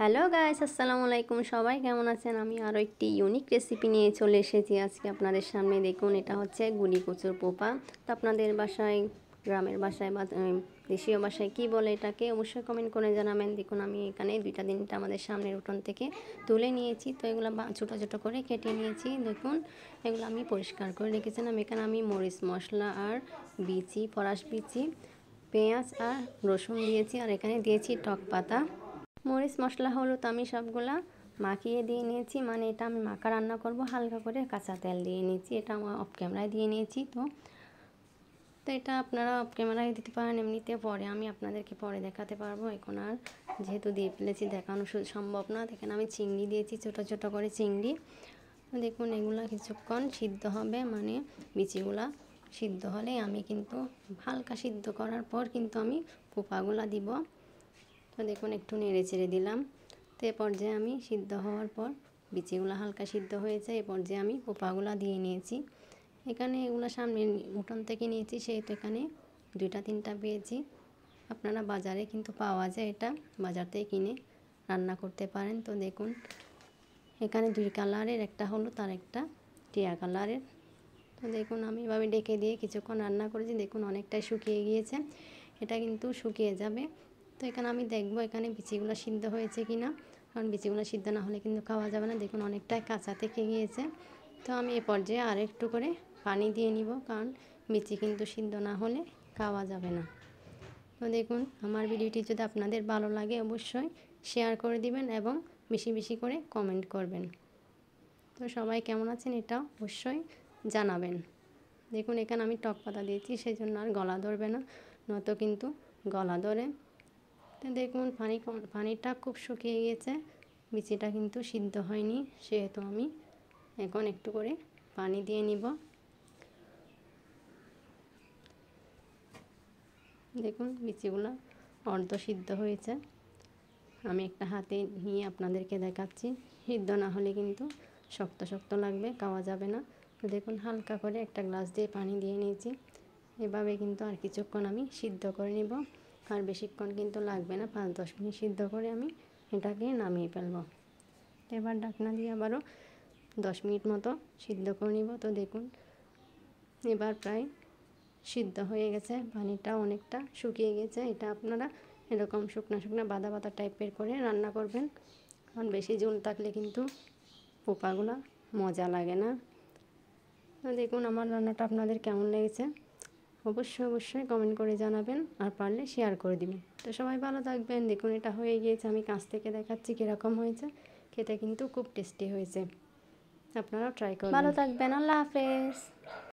Hello guys, আসসালামু আলাইকুম। সবাই কেমন আছেন? আমি আরও একটি ইউনিক রেসিপি নিয়ে চলে এসেছি আজকে আপনাদের সামনে। দেখুন, এটা হচ্ছে গুড়ি কচুর পোপা। তো আপনাদের বাসায়, গ্রামের বাসায় বা দেশীয় ভাষায় কী বলে এটাকে অবশ্যই কমেন্ট করে জানাবেন। দেখুন, আমি এখানে 2টা আমাদের সামনের উঠোন থেকে তুলে নিয়েছি। তো এগুলো ছোটো ছোটো করে কেটে নিয়েছি। দেখুন, এগুলো আমি পরিষ্কার করে রেখেছিলাম। এখানে আমি মরিচ মশলা আর বিচি, ফরাস বিচি, পেঁয়াজ আর রসুন দিয়েছি, আর এখানে দিয়েছি টক পাতা, মরিচ, মশলা, হলুদ আমি সবগুলা মাখিয়ে দিয়ে নিয়েছি। মানে এটা আমি মাখা রান্না করব, হালকা করে কাঁচা তেল দিয়ে নিয়েছি। এটা আমার অফ ক্যামেরায় দিয়ে নিয়েছি। তো এটা আপনারা অফ ক্যামেরায় দিতে পারেন, এমনিতে পরে আমি আপনাদেরকে পরে দেখাতে পারবো। এখন আর যেহেতু দিয়ে ফেলেছি দেখানো সম্ভব না। দেখেন, আমি চিংড়ি দিয়েছি, ছোটো ছোটো করে চিংড়ি। তো দেখুন, এগুলা কিছুক্ষণ সিদ্ধ হবে, মানে বিচিগুলা সিদ্ধ হলে আমি কিন্তু হালকা সিদ্ধ করার পর কিন্তু আমি পোপাগুলা দিব। তো দেখুন, একটু নেড়ে চেড়ে দিলাম। তো এ পর্যায়ে আমি সিদ্ধ হওয়ার পর বিচিগুলো হালকা সিদ্ধ হয়েছে, এ পর্যায়ে আমি পোপাগুলো দিয়ে নিয়েছি। এখানে এগুলো সামনে উঠোন থেকে নিয়েছি, সেহেতু এখানে 2-3টা পেয়েছি। আপনারা বাজারে কিন্তু পাওয়া যায়, এটা বাজার থেকে কিনে রান্না করতে পারেন। তো দেখুন, এখানে 2 কালারের, একটা হলুদ আর একটা টিয়া কালারের। তো দেখুন, আমি এভাবে ডেকে দিয়ে কিছুক্ষণ রান্না করেছি। দেখুন, অনেকটাই শুকিয়ে গিয়েছে, এটা কিন্তু শুকিয়ে যাবে। তো এখানে আমি দেখবো এখানে বিচিগুলো সিদ্ধ হয়েছে কি না, কারণ বিচিগুলো সিদ্ধ না হলে কিন্তু খাওয়া যাবে না। দেখুন, অনেকটাই কাঁচা থেকে গিয়েছে। তো আমি এ পর্যায়ে আর একটু করে পানি দিয়ে নিব, কারণ বিচি কিন্তু সিদ্ধ না হলে খাওয়া যাবে না। তো দেখুন, আমার ভিডিওটি যদি আপনাদের ভালো লাগে অবশ্যই শেয়ার করে দিবেন এবং বেশি বেশি করে কমেন্ট করবেন। তো সবাই কেমন আছেন এটা অবশ্যই জানাবেন। দেখুন, এখানে আমি টক পাতা দিয়েছি, সেই জন্য আর গলা ধরবে না, নয়তো কিন্তু গলা ধরে। তো দেখুন, পানিটা খুব শুকিয়ে গেছে, বিচিটা কিন্তু সিদ্ধ হয়নি, সেহেতু আমি এখন একটু করে পানি দিয়ে নিব। দেখুন, বিচিগুলো অর্ধ সিদ্ধ হয়েছে। আমি একটা হাতে নিয়ে আপনাদেরকে দেখাচ্ছি। সিদ্ধ না হলে কিন্তু শক্ত শক্ত লাগবে, খাওয়া যাবে না। তো দেখুন, হালকা করে একটা গ্লাস দিয়ে পানি দিয়ে নিয়েছি। এভাবে কিন্তু আর কিছুক্ষণ আমি সিদ্ধ করে নিব, আর বেশিক্ষণ কিন্তু লাগবে না, 5-10 মিনিট সিদ্ধ করে আমি এটাকে নামিয়ে ফেলব। এবার ঢাকনা দিয়ে আবারও 10 মিনিট মতো সিদ্ধ করে নিব। তো দেখুন, এবার প্রায় সিদ্ধ হয়ে গেছে, পানিটা অনেকটা শুকিয়ে গেছে। এটা আপনারা এরকম শুকনো শুকনো বাদা বাদা টাইপের করে রান্না করবেন, কারণ বেশি ঝোল থাকলে কিন্তু পোপাগুলো মজা লাগে না। তো দেখুন, আমার রান্নাটা আপনাদের কেমন লেগেছে অবশ্যই অবশ্যই কমেন্ট করে জানাবেন, আর পারলে শেয়ার করে দিবেন। তো সবাই ভালো থাকবেন। দেখুন, এটা হয়ে গিয়েছে, আমি কাছ থেকে দেখাচ্ছি কীরকম হয়েছে। খেতে কিন্তু খুব টেস্টি হয়েছে, আপনারাও ট্রাই করবেন। ভালো থাকবেন, আল্লাহ হাফেজ।